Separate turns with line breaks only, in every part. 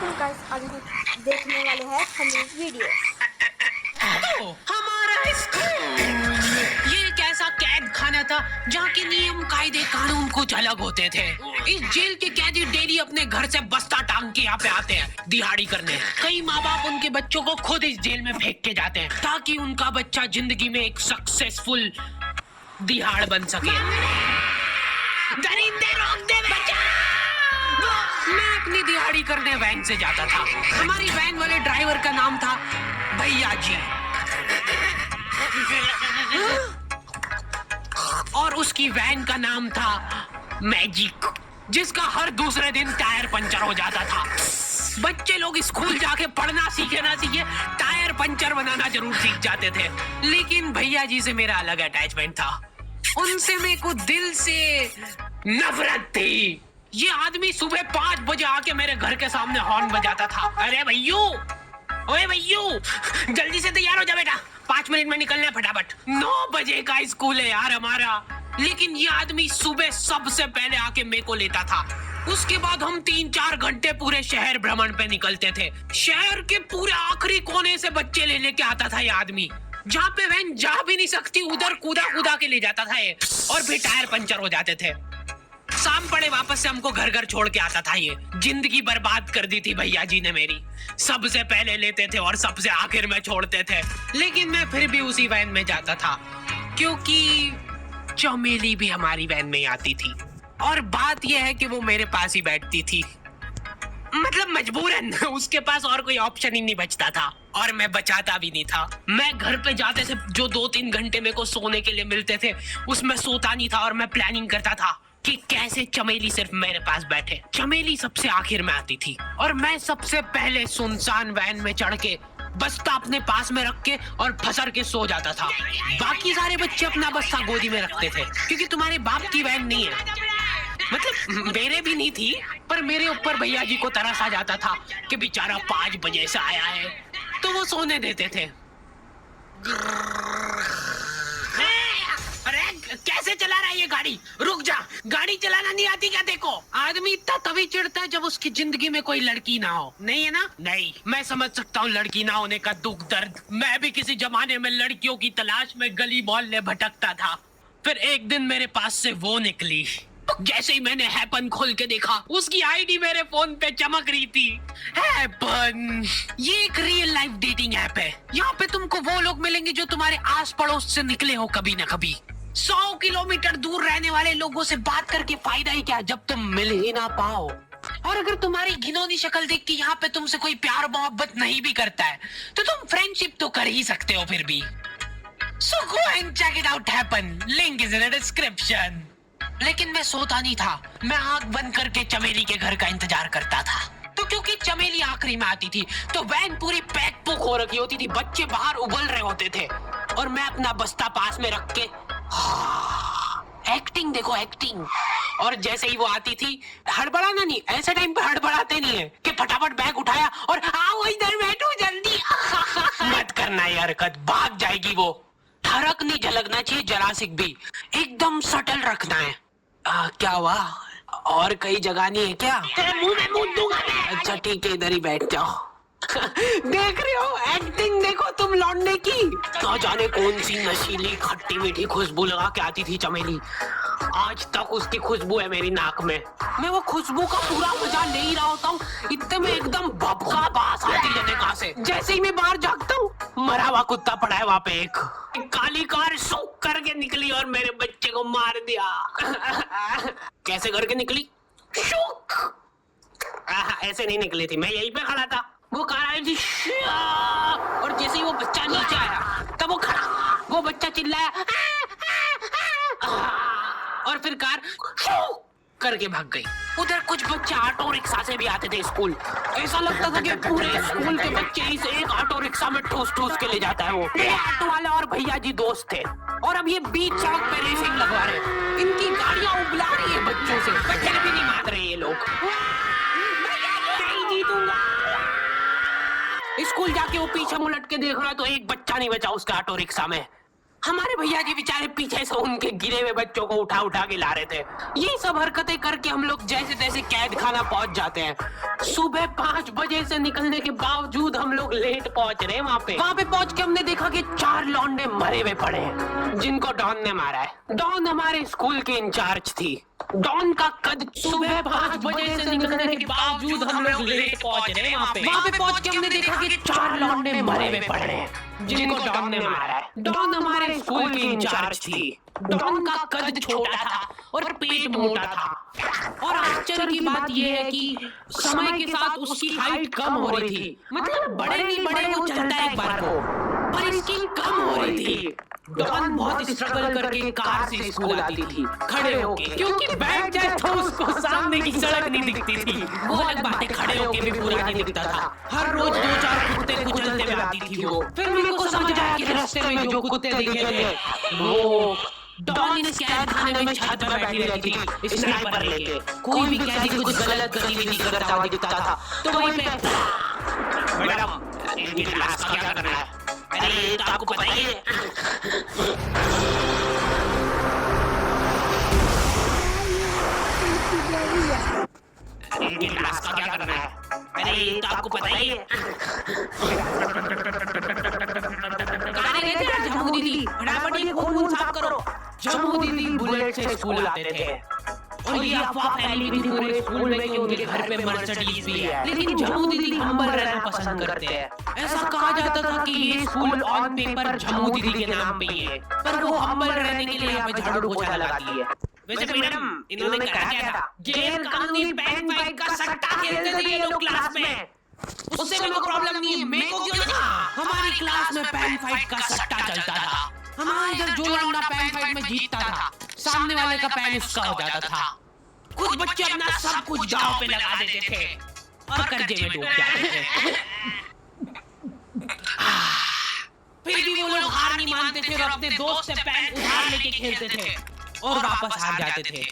तुम गाइस अभी देखने वाले हैं फनी वीडियो।
हमारा स्कूल ये एक ऐसा कैद खाना था जहाँ के नियम कायदे कानून कुछ अलग होते थे। इस जेल के कैदी डेली अपने घर से बस्ता टांग के यहाँ पे आते हैं दिहाड़ी करने। कई माँ बाप उनके बच्चों को खुद इस जेल में फेंक के जाते हैं ताकि उनका बच्चा जिंदगी में एक सक्सेसफुल दिहाड़ बन सके। दरिंदे रोक दे बच्चा। मैं अपनी दिहाड़ी करने वैन से जाता था। हमारी वैन वाले ड्राइवर का नाम था भैया जी और उसकी वैन का नाम था मैजिक, जिसका हर दूसरे दिन टायर पंचर हो जाता था। बच्चे लोग स्कूल जाके पढ़ना सीखे ना सीखे टायर पंचर बनाना जरूर सीख जाते थे। लेकिन भैया जी से मेरा अलग अटैचमेंट था। उनसे मेरे को दिल से नफरत थी। ये आदमी सुबह 5 बजे आके मेरे घर के सामने हॉर्न बजाता था। अरे भैयू, ओए भैयू, जल्दी से तैयार हो जा बेटा, 5 मिनट में निकलना है फटाफट। 9 बजे का स्कूल है यार हमारा। लेकिन ये आदमी सुबह सबसे पहले आके मेरे को लेता था। उसके बाद हम 3-4 घंटे पूरे शहर भ्रमण पे निकलते थे। शहर के पूरे आखिरी कोने से बच्चे ले लेके आता था ये आदमी। जहाँ पे वैन जा भी नहीं सकती उधर कूदा कूदा के ले जाता था ये, और फिर टायर पंचर हो जाते थे। शाम पड़े वापस से हमको घर घर छोड़ के आता था ये। जिंदगी बर्बाद कर दी थी भैया जी ने मेरी। सबसे पहले लेते थे और सबसे आखिर में छोड़ते थे। लेकिन मैं फिर भी उसी वैन में जाता था क्योंकि चमेली भी हमारी वैन में आती थी। और बात यह है कि वो मेरे पास ही बैठती थी, मतलब मजबूरन। उसके पास और कोई ऑप्शन ही नहीं बचता था और मैं बचाता भी नहीं था। मैं घर पे जाते से जो 2-3 घंटे मेरे को सोने के लिए मिलते थे उसमें सोता नहीं था और मैं प्लानिंग करता था कि कैसे चमेली सिर्फ मेरे पास बैठे। चमेली सबसे आखिर में आती थी और मैं सबसे पहले सुनसान वैन में चढ़ के बस्ता अपने पास में रख के और फसर के सो जाता था। बाकी सारे बच्चे अपना बस्ता गोदी में रखते थे क्योंकि तुम्हारे बाप की वैन नहीं है। मतलब मेरे भी नहीं थी, पर मेरे ऊपर भैया जी को तरस आ जाता था कि बेचारा 5 बजे से आया है, तो वो सोने देते थे। अरे कैसे चला रहा है ये गाड़ी? रुक जा, गाड़ी चलाना नहीं आती क्या? देखो, आदमी इतना तभी चिढ़ता है जब उसकी जिंदगी में कोई लड़की ना हो। नहीं है ना? नहीं, मैं समझ सकता हूँ लड़की ना होने का दुख दर्द। मैं भी किसी जमाने में लड़कियों की तलाश में गली मोहल्ले भटकता था। फिर एक दिन मेरे पास से वो निकली। जैसे ही मैंने हैपन खोल के देखा, उसकी आईडी मेरे फोन पे चमक रही थी। हैपन ये एक रियल लाइफ डेटिंग ऐप है। यहाँ पे तुमको वो लोग मिलेंगे जो तुम्हारे आस पड़ोस से निकले हो कभी न कभी। 100 किलोमीटर दूर रहने वाले लोगों से बात करके फायदा ही क्या जब तुम मिल ही ना पाओ। और अगर तुम्हारी घिनौनी शक्ल देख के यहाँ पे तुमसे कोई प्यार मोहब्बत नहीं भी करता है तो तुम फ्रेंडशिप तो कर ही सकते हो फिर भी। So go and check it out happen. Link is in the description. लेकिन मैं सोता नहीं था। मैं आंख बंद करके चमेली के घर का इंतजार करता था। तो क्योंकि चमेली आखिरी में आती थी तो वैन पूरी पैक पुक हो रखी होती थी। बच्चे बाहर उबल रहे होते थे और मैं अपना बस्ता पास में रख के एक्टिंग देखो एक्टिंग। और जैसे ही वो आती थी, हड़बड़ाना नहीं, ऐसे टाइम पे हड़बड़ाते नहीं है कि फटाफट बैग उठाया और आओ इधर बैठो जल्दी। मत करना ये हरकत, भाग जाएगी वो। ठरक नहीं झलकना चाहिए जरा सी भी, एकदम सटल रखना है। क्या हुआ? और कई जगह नहीं है क्या? तेरे मुंह में मुंह दूंगा मैं। अच्छा ठीक है, इधर ही बैठ जाओ। देख रहे हो एक्टिंग देखो तुम लौंडे की। ना जाने कौन सी नशीली खट्टी मीठी खुशबू लगा के आती थी चमेली। आज तक उसकी खुशबू है मेरी नाक में। मैं वो खुशबू का पूरा मजा ले ही रहा होता हूँ, इतने में एकदम भभका बास आती है कहाँ से। जैसे ही मैं बाहर जागता हूँ, मरा हुआ कुत्ता पड़ा है वहाँ पे। एक काली कार शौक करके निकली और मेरे बच्चे को मार दिया। कैसे करके निकली? शौक ऐसे नहीं निकली थी, मैं यहीं पे खड़ा था। वो कार आई थी और जैसे ही वो बच्चा नीचे आया तब वो खड़ा, वो बच्चा चिल्लाया और फिर कार करके भाग गई। उधर कुछ बच्चे ऑटो रिक्शा से भी आते थे स्कूल। ऐसा लगता था कि पूरे स्कूल के बच्चे इस एक ऑटो रिक्शा में ठूस ठूस के ले जाता है वो ऑटो वाला और भैया जी दोस्त थे। और अब ये बीच सड़क पे रेसिंग लगवा रहे। इनकी गाड़ियां उबला रही है बच्चों से, बच्चे भी नहीं मान रहे ये लोग। स्कूल जाके वो पीछे मुलट के देख रहा है तो एक बच्चा नहीं बचा उसका ऑटो रिक्शा में। हमारे भैया जी बेचारे पीछे से उनके गिरे हुए बच्चों को उठा उठा के ला रहे थे। ये सब हरकतें करके हम लोग जैसे तैसे कैद खाना पहुंच जाते हैं। सुबह 5 बजे से निकलने के बावजूद हम लोग लेट पहुंच रहे हैं वहाँ पे पहुंच के हमने देखा कि 4 लौंडे मरे हुए पड़े हैं जिनको डॉन ने मारा है। डॉन हमारे स्कूल की इंचार्ज थी। डॉन का कद सुबह 5 बजे से निकलने के बावजूद हम लोग लेट पहुंच रहे हैं वहाँ पे पहुंच के हमने देखा कि 4 लौंडे मरे हुए पड़े हैं जिनको डॉन ने मारा है। डॉन हमारे स्कूल की इंचार्ज थी। डॉन का कद छोटा था और पेट मोटा था और आश्चर्य की बात यह है कि समय के साथ उसकी हाइट कम हो रही थी। मतलब बड़े नहीं बड़े वो चलता है एक बार को, पर इसकी कम हो रही थी। डॉन बहुत स्ट्रगल करके कार से स्कूल आती थी खड़े होके, क्योंकि बैठ जाए तो उसको सामने की सड़क नहीं दिखती थी। वो अलग बातें, खड़े होके भी पूरा नहीं दिखता था। हर रोज 2-4 कुत्ते कुचलते हुए आती थी वो। फिर मेरे को समझ आया कि रास्ते में जो कुत्ते दिखे थे वो डॉन इस कैद खाने में छत पर बैठी रहती थी स्नाइपर लेके। कोई भी कैदी कुछ गलत गतिविधि करता हुआ दिखता था तो वहीं पे, मैडम इनकी क्लास का क्या करना है? अरे तो आपको पता ही है। इनकी क्लास का क्या करना है? अरे तो आपको पता ही है। कहां गए थे जम्मू दीदी? फटाफट ये खून साफ करो। जम्मू दीदी बुलेट से स्कूल आते थे और ये अफवाह फैली भी थी पूरे स्कूल में कि उनके घर पे मर्सिडीज भी है। लेकिन जम्मू दीदी हम्बल रहना पसंद करते हैं। ऐसा कहा जाता था कि ये स्कूल ऑन पेपर जम्मू दीदी के नाम पे ही है, पर वो हम्बल रहने के लिए यहाँ पे झाड़ू पोछा लगाती है। वैसे मैडम इन्होंने कहा क्या था? गैर कानूनी पेन फाइट का सट्टा खेलते थे ये लोग क्लास में। उससे कोई प्रॉब्लम नहीं है, मेरे को क्यों लगा? हमारी क्लास में पेन फाइट का सट्टा चलता था। हमारे इधर जो लौंडा पेन फाइट में जीतता था सामने वाले का पेन उसका हो जाता था। कुछ बच्चे अपना सब कुछ दांव पे लगा देते थे और कर्जे में डूब जाते थे। फिर भी वो लोग हार नहीं मानते थे और अपने दोस्त से पेन उधार लेके खेलते थे और वापस हार जाते थे।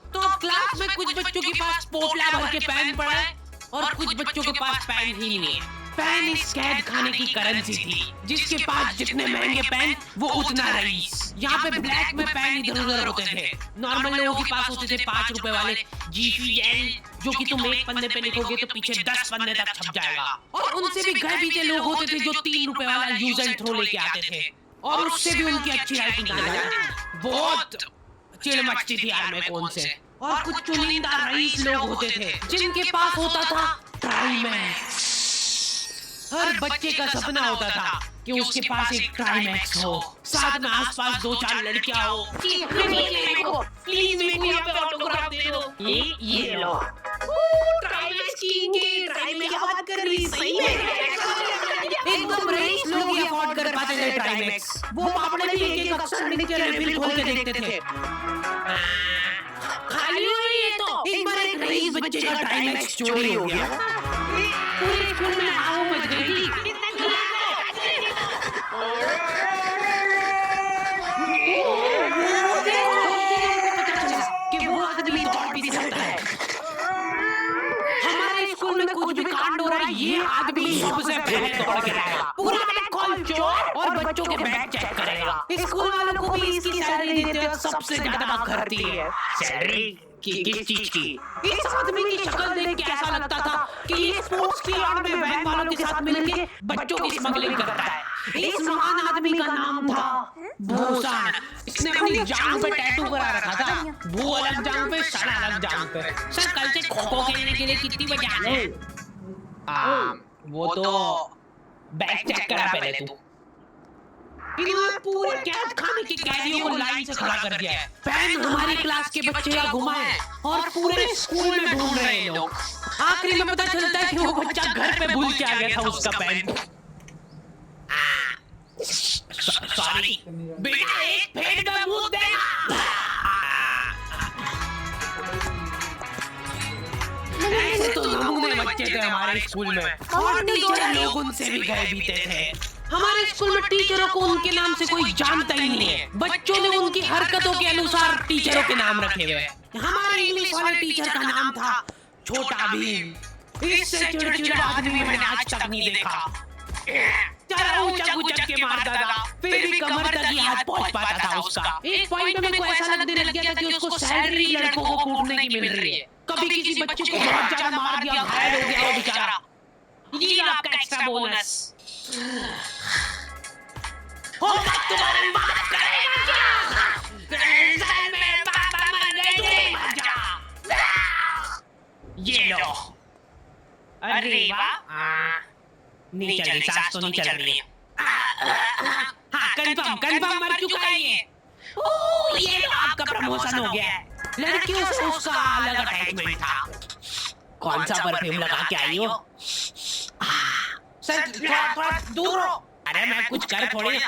तो अब क्लास में कुछ बच्चों के पास पोपला भर के पेन पड़ा है और कुछ बच्चों के पास पेन ही नहीं है। पेन इस कैद खाने की करेंसी थी। जिसके पास जितने महंगे पेन वो उतना रईस। यहाँ पे ब्लैक में पेन इधर उधर होते थे। नॉर्मल लोगों के पास होते थे 5 रुपए वाले GFL, जो कि तुम एक पन्ने पे लिखोगे तो पीछे 10 पन्ने तक छप जाएगा। और उनसे भी गए बीते लोग होते थे जो 3 रुपए वाला यूज एंड थ्रो लेके आते थे और उससे भी उनकी अच्छी राइटिंग आ जाती थी। बहुत चिड़ मचती थी यार मेरे को उनसे। और कुछ चुनिंदा रईस लोग होते थे जिनके पास होता था ट्राईमैक्स। हर बच्चे का सपना होता था कि उसके पास एक ट्राईमैक्स हो, साथ में आसपास 2-4 लड़कियां हो। प्लीज मेरे को यहाँ पे ऑटोग्राफ दे दो। ये लो। ट्राईमैक्स किंग की ट्राईमैक्स बात कर रही सही में। एकदम रईस लोग ये अफोर्ड कर पाते थे ट्राईमैक्स। वो पापड़े भी एक-एक अक्सर नीचे रिफिल खोल के देखते थे। खाली हो रही है तो एक बार एक रईस बच्चे का ट्राईमैक्स चोरी हो गया। पूरे स्कूल में आओ मच गई थी। कि वो आदमी दौड़ भी सकता है। हमारे स्कूल में कुछ भी कांड हो रहा है ये आदमी सबसे पहले दौड़ के आएगा। पूरा बैग खोल चोर और बच्चों के बैग चेक करेगा। स्कूल वालों को भी इसकी सैलरी देते वक्त सबसे ज्यादा बात करती है। सैलरी किस चीज की? इस आदमी की शक्ल देख के ऐसा लगता था कि ये स्पोर्ट्स की आड़ में वैन वालों के साथ मिलके बच्चों की स्मगलिंग करता है। इस महान आदमी का नाम था भूषण। इसने अपनी जांघ पे टैटू करा रखा था, भू अलग जांघ पे, सड़ अलग जांघ पे। सर कल से खो-खो खेलने के लिए कितनी बजे आना है? वो तो बैग चेक करा पहले तू। इन्होंने पूरे कैद खाने के कैदियों को लाइन से खड़ा कर दिया है। पेन हमारी क्लास के बच्चे का गुमा है और पूरे स्कूल में ढूंढ रहे हैं लोग। आखिरी में पता चलता है कि वो बच्चा घर पे भूल के आ गया था उसका पेन। सॉरी बेटा, एक फेंट का मुंह देना। ऐसे तो नमूने बच्चे थे हमारे स्कूल में और टीचर लोग उनसे भी गए बीते थे। हमारे स्कूल में टीचरों को उनके नाम से कोई जानता ही नहीं है। बच्चों ने उनकी हरकतों के अनुसार टीचरों के नाम रखे हुए हैं। हमारे इंग्लिश वाले टीचर का नाम था छोटा भीम। इससे चिड़चिड़ा आदमी मैंने आज तक नहीं देखा। बेचारा ऊंचा उछक के मारता था, फिर भी कमर तक ही हाथ पहुंच पाता था उसका। एक पॉइंट में मेरे को ऐसा लगने लग गया था कि उसको सैलरी लड़कों को कूटने की मिल रही है। कभी किसी बच्चे को बहुत ज्यादा मार दिया, घायल हो गया वो बेचारा, ये आपका एक्स्ट्रा बोनस। तुम्हारी बात करेगा क्या? में पापा मर गए, तू मर जा। ये लो। अरे वाह, नहीं चल रही, सांस तो नहीं चल रही है। हाँ, कंफर्म मर चुका है ये। ओह, ये लो, आपका प्रमोशन हो गया है। लड़कियों से उसका अलग अटैचमेंट था। कौन सा परफ्यूम लगा के आई हो? सर थोड़ा दूर हो। अरे मैं कुछ कर थोड़ी।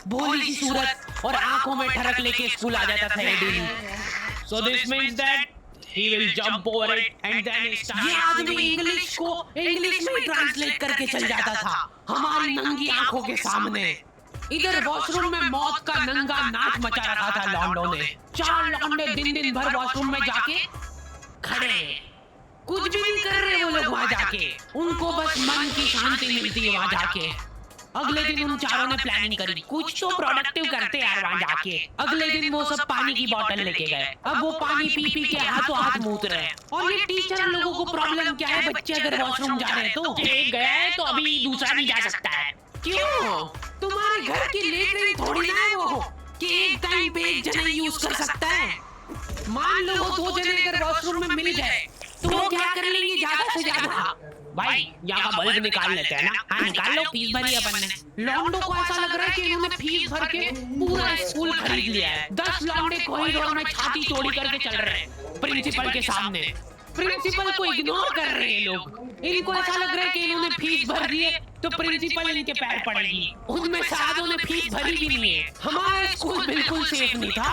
भोली सी सूरत और आंखों में ठरक लेके स्कूल आ जाता था daily. So this means that he will jump over it and then start. ये आदमी इंग्लिश को इंग्लिश में ट्रांसलेट करके चल जाता था हमारी नंगी आंखों के सामने। इधर वॉशरूम में मौत का नंगा नाच मचा रखा था लॉन्डो ने। 4 लौंडे दिन भर वॉशरूम में जाके खड़े, कुछ भी नहीं कर रहे वो लोग वहाँ जाके। उनको बस मन की शांति मिलती है वहाँ जाके। अगले दिन उन चारों ने प्लानिंग करी, कुछ तो प्रोडक्टिव करते यार वहाँ जाके। अगले दिन वो सब पानी की बोतल लेके गए। अब वो पानी पी के हाथों हाथ मूत रहे हैं। और ये टीचर लोगों को प्रॉब्लम क्या है, बच्चे अगर वॉशरूम जा रहे हैं तो एक गया है तो अभी दूसरा नहीं जा सकता है। क्यों? तुम्हारे घर की लेटरिन थोड़ी ना है वो कि एक टाइम पे एक जना यूज कर सकता है। मान लो वो 2 जने अगर वॉशरूम में मिल गए तो वो क्या कर लेंगे ज्यादा से ज्यादा? भाई यहाँ का बल्ब निकाल लेते हैं ना। हाँ निकाल लो, फीस भरी अपन ने। लॉन्डो को ऐसा लग रहा है कि इन्होंने फीस भर के पूरा स्कूल खरीद लिया है। 10 लॉन्डे कॉरिडोर में छाती चौड़ी करके चल रहे हैं प्रिंसिपल के सामने। प्रिंसिपल को इग्नोर कर रहे हैं लोग। इनको ऐसा लग रहा है कि इन्होंने फीस भर दी है तो प्रिंसिपल इनके पैर पड़ेगी। उनमें साधों ने फीस भरी भी नहीं है। हमारा स्कूल बिल्कुल सेफ नहीं था।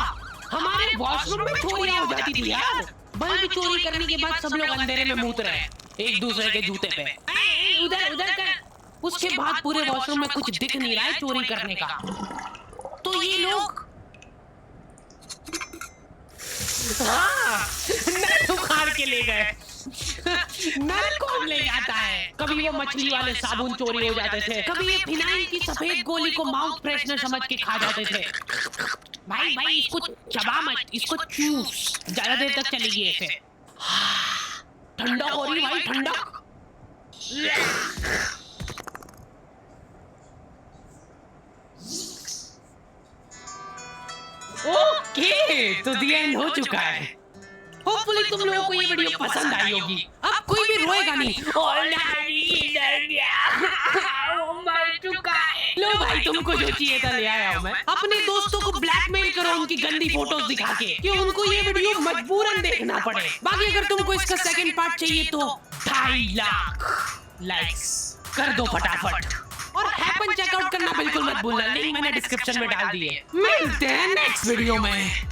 हमारे वॉशरूम में चोरियां हो जाती थी यार। बल्ब चोरी करने के बाद सब लोग अंधेरे में मूत रहे हैं एक दूसरे के जूते पे। उधर कर। उसके बाद पूरे वॉशरूम में कुछ दिख नहीं रहा है चोरी करने का। तो ये लोग नल उखाड़ के ले गए। नल कौन ले जाता है? कभी वो मछली वाले साबुन चोरी हो जाते थे, कभी ये फिनाइल की सफेद गोली को माउथ फ्रेशनर समझ के खा जाते थे। भाई इसको चबा मत, इसको चूस, ज्यादा देर तक चलेगी ऐसे। ठंडा हो रही भाई, ठंडा। ओके, तो दी एंड हो चुका है। होपफुली तुम लोगों को ये वीडियो पसंद आई होगी। अब कोई भी रोएगा नहीं। मर चुका है। लो भाई, तुमको जो चाहिए था ले आया हूं मैं। अपने दोस्तों को ब्लैकमेल करो उनकी गंदी फोटोज दिखा के कि उनको ये वीडियो मजबूरन देखना पड़े। बाकी अगर तुमको इसका सेकंड पार्ट चाहिए तो 2.5 लाख लाइक्स कर दो फटाफट। और हैपन चेकआउट करना बिल्कुल मत भूलना, लिंक मैंने डिस्क्रिप्शन में डाल दी है। मिलते हैं नेक्स्ट वीडियो में।